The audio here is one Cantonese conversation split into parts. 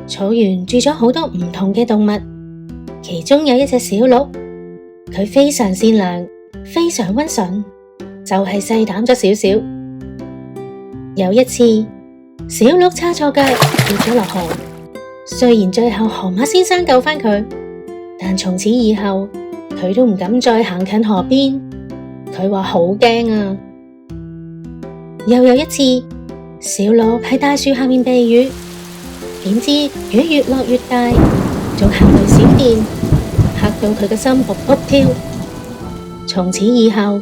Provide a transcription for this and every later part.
草原住咗好多唔同嘅動物，其中有一隻小鹿，佢非常善良，非常溫順，就係細膽咗少少。有一次，小鹿叉錯腳跌咗落河，雖然最後河馬先生救返佢，但從此以後佢都唔敢再行近河邊。佢話好驚啊！又有一次，小鹿喺大樹下面避雨，點知雨越落越大，仲行雷閃電，嚇到佢嘅心卜卜跳。從此以後，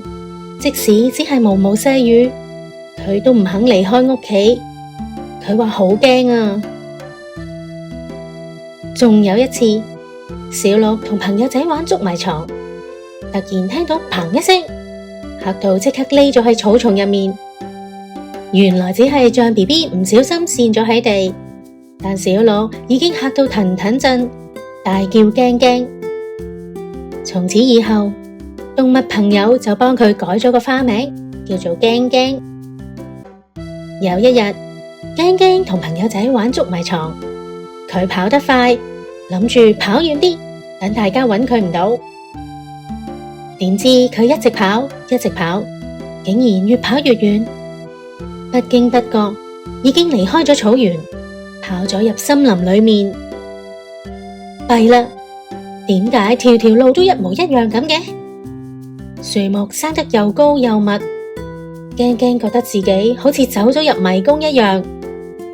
即使只係毛毛細雨，佢都唔肯離開屋企。佢話好驚啊！仲有一次，小鹿同朋友仔玩捉埋藏，突然聽到砰一聲，嚇到即刻匿咗喺草叢入面。原來只係象 BB 唔小心跣咗喺地，但小鹿已經嚇到騰騰震，大叫驚驚。從此以後，動物朋友就幫佢改咗個花名，叫做驚驚。有一日，驚驚同朋友仔玩捉埋藏，佢跑得快，諗住跑遠啲，等大家揾佢唔到。點知佢一直跑，一直跑，竟然越跑越遠，不經不覺已經離開咗草原，跑咗入森林裏面。弊啦，點解條條路都一模一樣咁嘅？樹木生得又高又密，驚驚覺得自己好似走咗入迷宮一樣，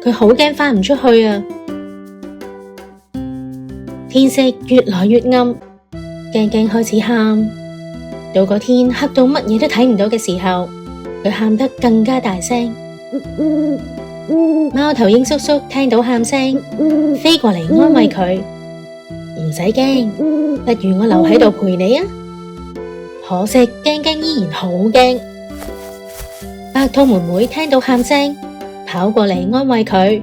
佢好驚返唔出去啊！天色越來越暗，驚驚開始喊。到個天黑到乜嘢都睇唔到嘅時候，佢喊得更加大聲。貓頭鷹叔叔聽到喊聲，飛過嚟安慰佢：唔使驚，不如我留喺度陪你啊！可惜驚驚依然好驚。白兔妹妹聽到喊聲，跑過嚟安慰佢：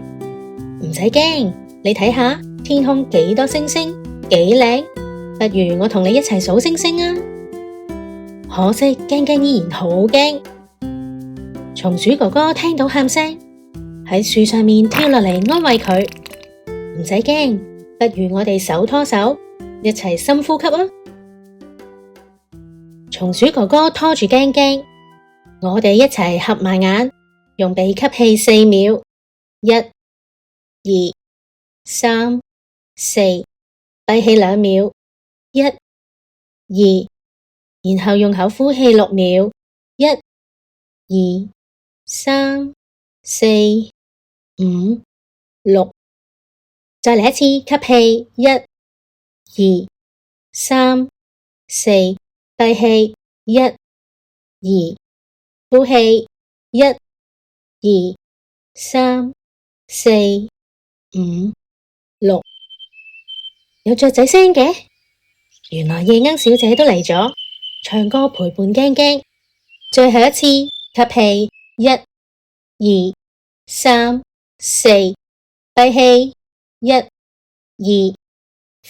唔使驚，你睇下天空幾多星星，幾靚，不如我同你一齊數星星啊！可惜驚驚依然好驚。松鼠哥哥聽到喊聲，喺樹上面跳落嚟安慰佢：唔使驚，不如我哋手拖手，一齊深呼吸啊！松鼠哥哥拖住驚驚，我哋一齊合埋眼，用鼻吸氣4秒，1、2、3、4，閉氣2秒，1、2，然後用口呼氣6秒，1、2、3、4、5、6，再嚟一次吸氣，1、2、3、4，閉氣1、2，呼氣1、2、3、4、5、6，有雀仔聲嘅，原來夜鶯小姐都嚟咗，唱歌陪伴驚驚。最後一次吸氣1、2、3、4，閉氣1、2，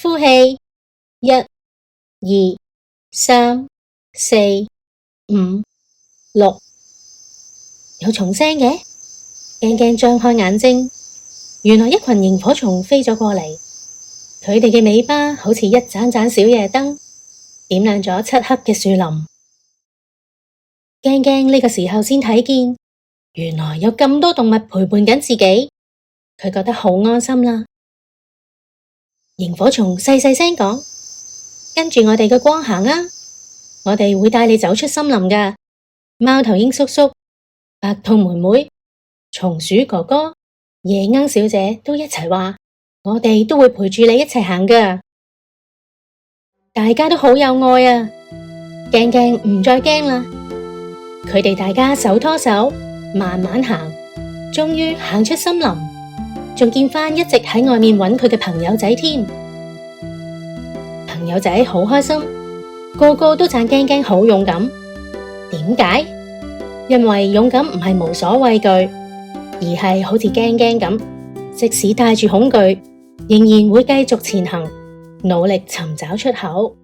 呼氣1、2、3、4、5、6，有蟲聲嘅。驚驚張開眼睛，原來一群螢火蟲飛咗過嚟，佢哋嘅尾巴好似一盞盞小夜燈，點亮咗漆黑嘅樹林。驚驚呢個時候先睇見，原來有咁多動物陪伴緊自己，佢覺得好安心啦。螢火蟲細細聲講：跟住我哋嘅光行啊，我哋會帶你走出森林㗎。貓頭鷹叔叔、白兔妹妹、松鼠哥哥、夜鶯小姐都一齊話：我哋都會陪住你一齊行㗎。大家都好有愛啊！驚驚唔再驚啦，佢哋大家手拖手，慢慢行，終於行出森林，仲見返一直喺外面揾佢嘅朋友仔添。朋友仔好開心，個個都讚驚驚好勇敢。點解？因為勇敢唔係無所畏懼，而係好似驚驚咁，即使帶住恐懼，仍然會繼續前行，努力尋找出口。